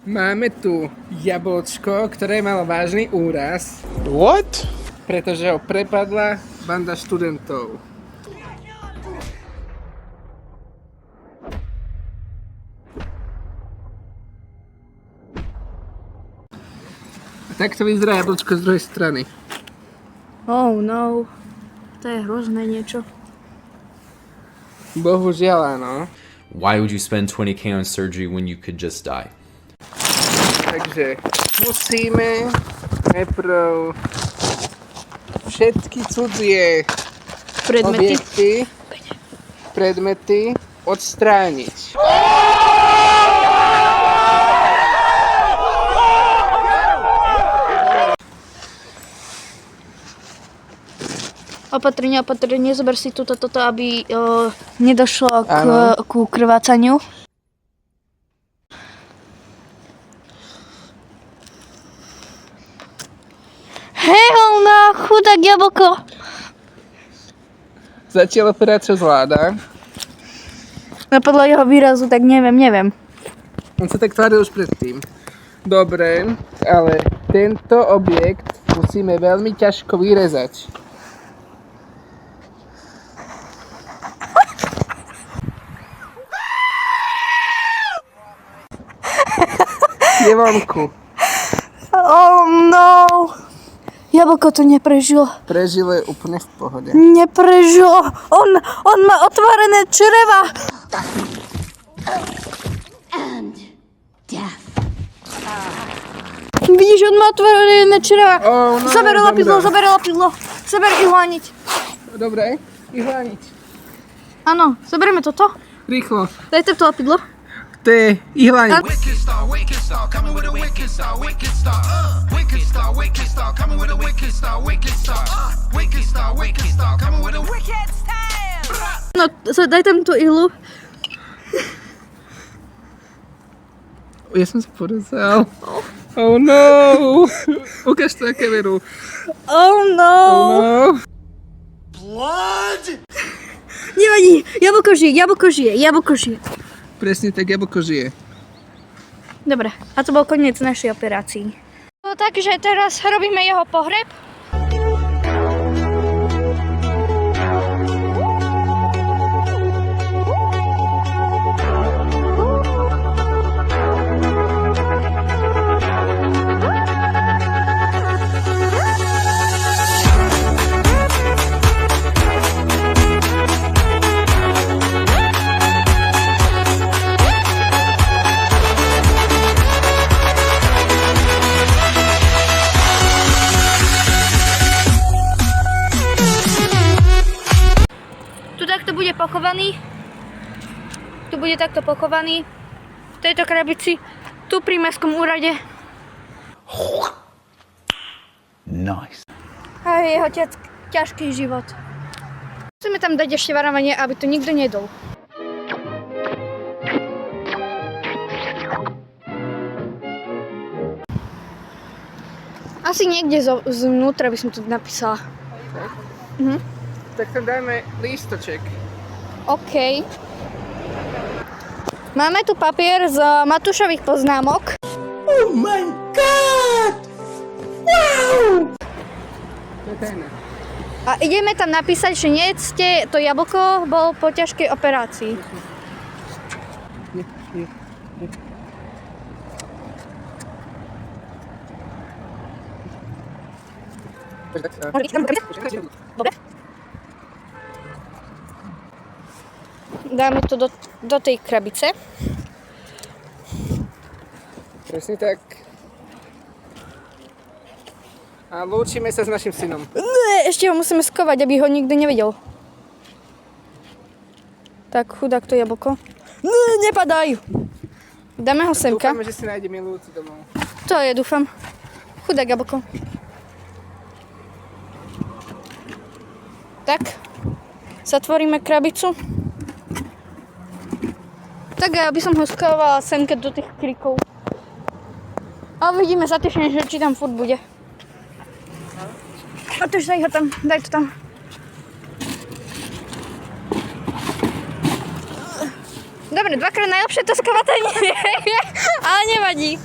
Máme tu jablčko, ktoré malo vážny úraz. What? Pretože ho prepadla banda študentov. A takto vyzerá jablčko z druhej strany. Oh no, to je hrozné niečo. Bohužiaľ áno. Why would you spend 20k on surgery when you could just die? Takže musíme najprv všetky cudzie predmety odstrániť. Opatrne, zober si toto, aby nedošlo ku krvácaniu. Hej, no, chudák jablko. Zatiaľ operáciu zvláda. No podľa jeho výrazu, tak neviem. On sa tak tváril už predtým. Dobre, ale tento objekt musíme veľmi ťažko vyrezať. Je vonku. Oh no. Jablko to neprežilo. Prežilo je úplne v pohode. Neprežilo. On má otvorené čreva. And death. Vidíš, on má otvorené čreva. Oh, no, Zaber lepidlo. Zaber ihlániť. Dobre, ihlániť. Áno, zoberieme toto. Rýchlo. Dajte to lepidlo. To je ihlániť. Wicked star, coming with a wicked star, wicked star, wicked star, coming with a wicked star, wicked star, wicked star, coming with a wicked style. No, daj tam tú ihlu. Ja som sa porezal. Oh no. Ukáž to na kameru. Oh no. Oh no. Blood! Nevadí, jablko žije. Presne tak jablko žije. Dobre, a to bol koniec našej operácii. No, takže teraz robíme jeho pohreb. Tu bude takto pochovaný v tejto krabici, tu pri mestskom úrade. Nice. A jeho ťažký život. Musíme tam dať ešte varovanie, aby to nikto nedol. Asi niekde zvnútra by som to napísala. Tak tam dajme lístoček. OK. Máme tu papier z Matúšových poznámok. Oh my god! Wow! To je tajné. A ideme tam napísať, že nejedzte to jablko, bol po ťažkej operácii. Nie. Dobre. Dáme to do tej krabice. Presne tak. A lúčime sa s našim synom. Ešte ho musíme skovať, aby ho nikto nevedel. Tak, chudák to jablko. Nepadaj! Dáme ho semka. Dúfame, že si nájde milujúci domov. To je, dúfam. Chudák jablko. Tak, zatvoríme krabicu. Tak ja by som ho skovala semke do tých krikov. A uvidíme za týždeň, že či tam furt bude. Otoč, daj ho tam, daj to tam. Dobre, dvakrát najlepšie to skovatanie, ale nevadí.